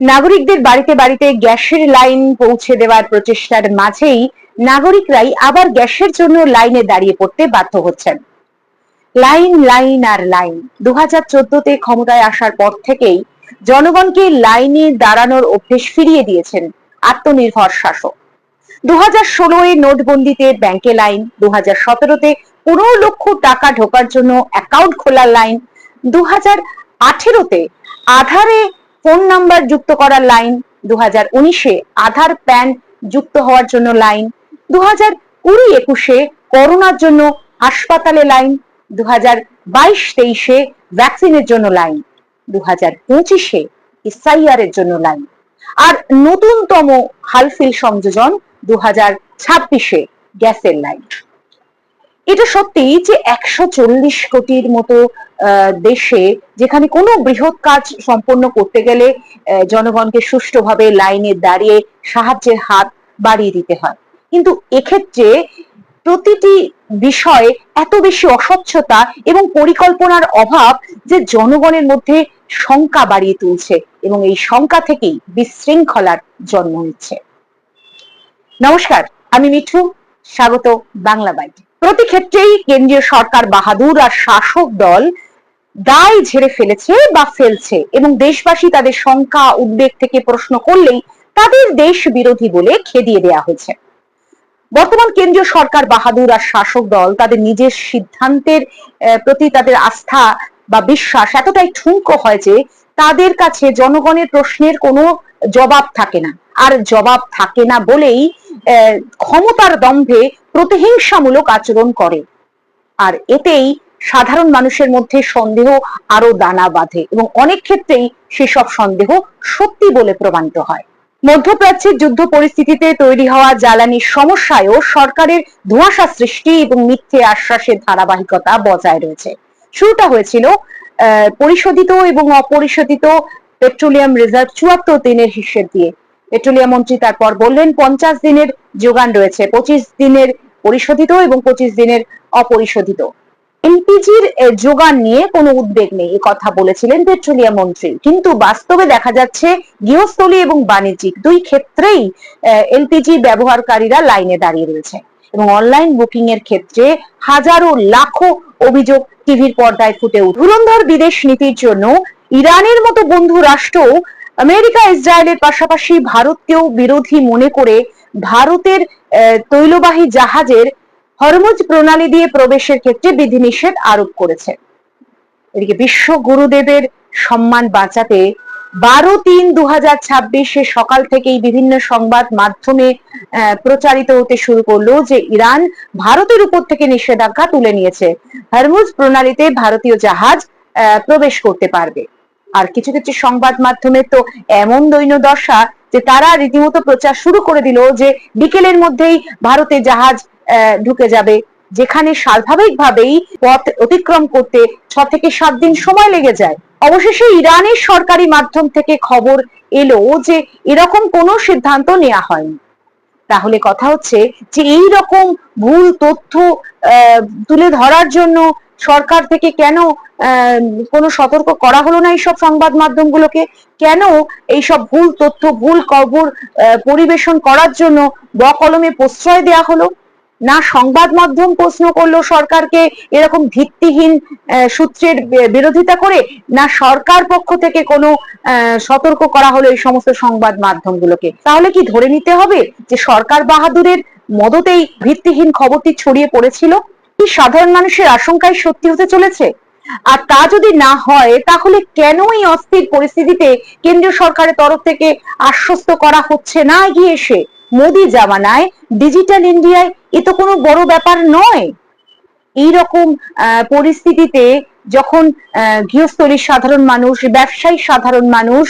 নাগরিকদের বাড়িতে বাড়িতে গ্যাসের লাইন পৌঁছে দেওয়ার প্রচেষ্টার মাঝেই নাগরিকরাই আবার গ্যাসের জন্য লাইনে দাঁড়িয়ে পড়তে বাধ্য হচ্ছেন। লাইন লাইন আর লাইন। 2014-তে ক্ষমতায় আসার পর থেকেই জনগণকে লাইনে দাঁড়ানোর অভ্যেস ফিরিয়ে দিয়েছেন আত্মনির্ভর শাসক। 2016-এ নোটবন্দিতে ব্যাংকে লাইন, 2017-তে 15 লক্ষ টাকা ঢোকার জন্য অ্যাকাউন্ট খোলার লাইন, 2018-তে আধারে ফোন নাম্বার যুক্ত করার লাইন, 2019-এ আধার প্যান যুক্ত হওয়ার জন্য লাইন, 2020-21-এ করোনার জন্য হাসপাতালে লাইন, 2022-23-এ ভ্যাকসিনের জন্য লাইন, 2025-এ এসআইআর এর জন্য লাইন, আর নতুনতম হালফিল সংযোজন 2026-এ গ্যাসের লাইন। এটা সত্যি যে 140 কোটির মতো দেশে যেখানে কোনো বৃহৎ কাজ সম্পন্ন করতে গেলে জনগণকে সুষ্ঠুভাবে লাইনে দাঁড়িয়ে সাহায্যের হাত বাড়িয়ে দিতে হয়, কিন্তু এক্ষেত্রে প্রতিটি বিষয়ে এত বেশি অস্বচ্ছতা এবং পরিকল্পনার অভাব যে জনগণের মধ্যে শঙ্কা বাড়িয়ে তুলছে এবং এই শঙ্কা থেকেই বিশৃঙ্খলার জন্ম নিচ্ছে। নমস্কার, আমি মিঠু, স্বাগত বাংলা বাইট। প্রতি ক্ষেত্রেই কেন্দ্রীয় সরকার বাহাদুর আর শাসক দল দায় ঝেড়ে ফেলেছে বা ফেলছে এবং দেশবাসী তাদের শঙ্কা উদ্বেগ থেকে প্রশ্ন করলেই তাদের দেশ বিরোধী বলে খেদিয়ে দেওয়া হয়েছে। বর্তমান কেন্দ্রীয় সরকার বাহাদুর আর শাসক দল তাদের নিজের সিদ্ধান্তের প্রতি তাদের আস্থা বা বিশ্বাস এতটাই ঠুনকো হয় যে তাদের কাছে জনগণের প্রশ্নের কোনো জবাব থাকে না, আর জবাব থাকে না বলেই ক্ষমতার দম্ভে প্রতিহিংসামূলক আচরণ করে, আর এতেই সাধারণ মানুষের মধ্যে সন্দেহ আরো দানা বাঁধে এবং অনেক ক্ষেত্রেই সেসব সন্দেহ সত্যি বলে প্রমাণিত হয়। মধ্যপ্রাচ্যের যুদ্ধ পরিস্থিতিতে তৈরি হওয়া জ্বালানির সমস্যায়ও সরকারের ধোঁয়াশা সৃষ্টি এবং মিথ্যে আশ্বাসের ধারাবাহিকতা বজায় রয়েছে। শুরুটা হয়েছিল পরিশোধিত এবং অপরিশোধিত পেট্রোলিয়াম রিজার্ভ 74 দিনের হিসেব দিয়ে। পেট্রোলিয়াম মন্ত্রী তারপর বললেন 50 দিনের যোগান রয়েছে, 25 দিনের পরিশোধিত এবং 25 দিনের অপরিশোধিত। এলপিজির যোগান নিয়ে কোনো উদ্বেগ নেই, এ কথা বলেছিলেন পেট্রোলিয়াম মন্ত্রী, কিন্তু বাস্তবে দেখা যাচ্ছে গৃহস্থলী এবং বাণিজ্যিক দুই ক্ষেত্রেই এলপিজি ব্যবহারকারীরা লাইনে দাঁড়িয়ে রয়েছে এবং অনলাইন বুকিং এর ক্ষেত্রে হাজারো লাখো অভিযোগ টিভির পর্দায় ফুটে উঠে। ধুরন্ধর বিদেশ নীতির জন্য ইরানের মতো বন্ধু রাষ্ট্র আমেরিকা ইসরায়েলের পাশাপাশি ভারতকেও বিরোধী মনে করে ভারতের তৈলবাহী জাহাজের হরমুজ প্রণালী দিয়ে প্রবেশের ক্ষেত্রে বিধিনিষেধ আরোপ করেছে। এদিকে বিশ্ব গুরুদেবের সম্মান বাঁচাতে 12/3/2026 সকাল থেকেই বিভিন্ন সংবাদ মাধ্যমে প্রচারিত হতে শুরু করলো যে ইরান ভারতের উপর থেকে নিষেধাজ্ঞা তুলে নিয়েছে, হরমুজ প্রণালীতে ভারতীয় জাহাজ প্রবেশ করতে পারবে। আর কিছু কিছু সংবাদ মাধ্যমে তো এমন দৈন্যদশা যে তারা রীতিমতো প্রচার শুরু করে দিল যে বিকেলের মধ্যেই ভারতে জাহাজ ঢুকে যাবে, যেখানে স্বাভাবিকভাবেই পথ অতিক্রম করতে 6 থেকে 7 দিন সময় লেগে যায়। অবশেষে ইরানের সরকারি মাধ্যম থেকে খবর এলো যে এরকম কোনো সিদ্ধান্ত নেওয়া হয়নি। তাহলে কথা হচ্ছে যে এই রকম ভুল তথ্য তুলে ধরার জন্য সরকার থেকে কেন কোনো সতর্ক করা হলো না এইসব সংবাদ মাধ্যমগুলোকে? কেন এইসব ভুল তথ্য ভুল খবর পরিবেশন করার জন্য বকলমে প্রশ্রয় দেয়া হলো না? সংবাদ মাধ্যম প্রশ্ন করলো সরকারকে এরকম ভিত্তিহীন সূত্রের বিরোধিতা করে, না সরকার পক্ষ থেকে কোনো সতর্ক করা হলো এই সমস্ত সংবাদ মাধ্যমগুলোকে? তাহলে কি ধরে নিতে হবে যে সরকার বাহাদুরের মদতেই ভিত্তিহীন খবরটি ছড়িয়ে পড়েছিল? কি সাধারণ মানুষের আশঙ্কায় সত্যি হতে চলেছে? আর তা যদি না হয় তাহলে কেন এই অস্থির পরিস্থিতিতে কেন্দ্রীয় সরকারের তরফ থেকে আশ্বস্ত করা হচ্ছে না এগিয়ে এসে? মোদি জামানায় ডিজিটাল ইন্ডিয়ায় এ তো কোনো বড় ব্যাপার নয়। এইরকম পরিস্থিতিতে যখন গৃহস্থলীর সাধারণ মানুষ, ব্যবসায়ী সাধারণ মানুষ,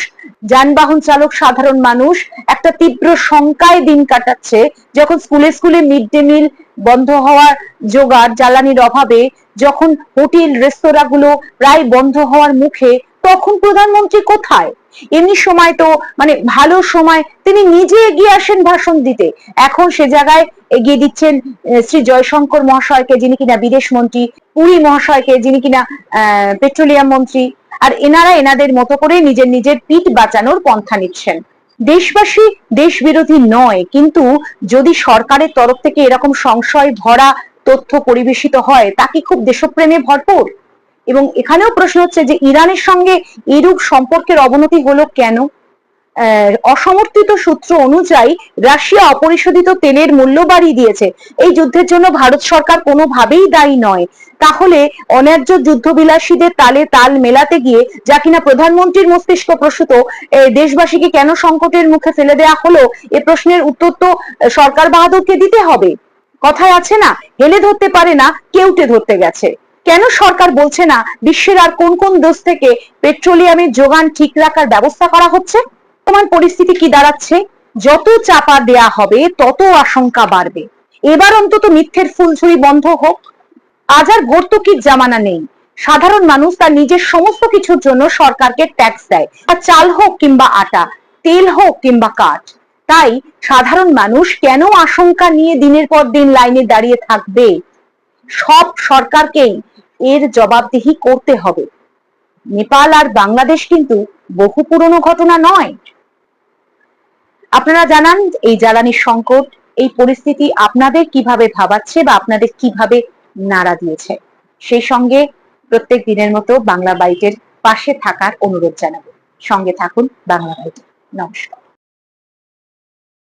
যানবাহন চালক সাধারণ মানুষ একটা তীব্র শঙ্কায় দিন কাটাচ্ছে, যখন স্কুলে স্কুলে মিড ডে মিল বন্ধ হওয়ার জোগাড় জ্বালানির অভাবে, যখন হোটেল রেস্তোরাঁগুলো প্রায় বন্ধ হওয়ার মুখে, তখন প্রধানমন্ত্রী কোথায়? এমনি সময় তো মানে ভালো সময় তিনি নিজে এগিয়ে আসেন ভাষণ দিতে, এখন সে জায়গায় এগিয়ে দিচ্ছেন শ্রী জয়শঙ্কর মহাশয়কে, যিনি কিনা বিদেশ মন্ত্রী, পুরী মহাশয়কে, যিনি কিনা পেট্রোলিয়াম মন্ত্রী, আর এনারা এনাদের মতো করে নিজের নিজের পিঠ বাঁচানোর পন্থা নিচ্ছেন। দেশবাসী দেশ বিরোধী নয়, কিন্তু যদি সরকারের তরফ থেকে এরকম সংশয় ভরা তথ্য পরিবেশিত হয় তা কি খুব দেশপ্রেমে ভরপুর? এবং এখানেও প্রশ্ন হচ্ছে যে ইরানের সঙ্গে এরূপ সম্পর্কের অবনতি হলো কেন? অসমর্থিত সূত্র অনুযায়ী রাশিয়া অপরিশোধিত তেলের মূল্য বাড়িয়ে দিয়েছে। এই যুদ্ধের জন্য ভারত সরকার কোনোভাবেই দায়ী নয়। তাহলে অন্যায্য যুদ্ধবিলাসীদের তালে তাল মেলাতে গিয়ে যা কিনা প্রধানমন্ত্রীর মস্তিষ্ক প্রসূত দেশবাসীকে কেন সংকটের মুখে ফেলে দেয়া হলো, এ প্রশ্নের উত্তর তো সরকার বাহাদুরকে দিতে হবে। কথায় আছে না, হেলে ধরতে পারে না, কেউটে ধরতে গেছে। কেন সরকার বলছে না বিশ্বের আর কোন কোন দেশ থেকে পেট্রোলিয়ামের যোগান ঠিক রাখার ব্যবস্থা করা হচ্ছে? তোমার পরিস্থিতি কি দাঁড়াচ্ছে? যত চাপা দেয়া হবে তত আশঙ্কা বাড়বে। এবার অন্তত মিথ্যের ফুলঝুরি বন্ধ হোক। আজ আর ভর্তুকির জামানা নেই। সাধারণ মানুষ তার নিজের সমস্ত কিছুর জন্য সরকারকে ট্যাক্স দেয়, তা চাল হোক কিংবা আটা, তেল হোক কিংবা কাঠ। তাই সাধারণ মানুষ কেন আশঙ্কা নিয়ে দিনের পর দিন লাইনে দাঁড়িয়ে থাকবে? সব সরকারকেই এর জবাবদিহি করতে হবে। নেপাল আর বাংলাদেশ কিন্তু বহু পুরনো ঘটনা নয়। আপনারা জানান এই জ্বালানির সংকট, এই পরিস্থিতি আপনাদের কিভাবে ভাবাচ্ছে বা আপনাদের কিভাবে নাড়া দিয়েছে। সেই সঙ্গে প্রত্যেক দিনের মতো বাংলা বাইটের পাশে থাকার অনুরোধ জানাবো। সঙ্গে থাকুন বাংলা বাইটে। নমস্কার।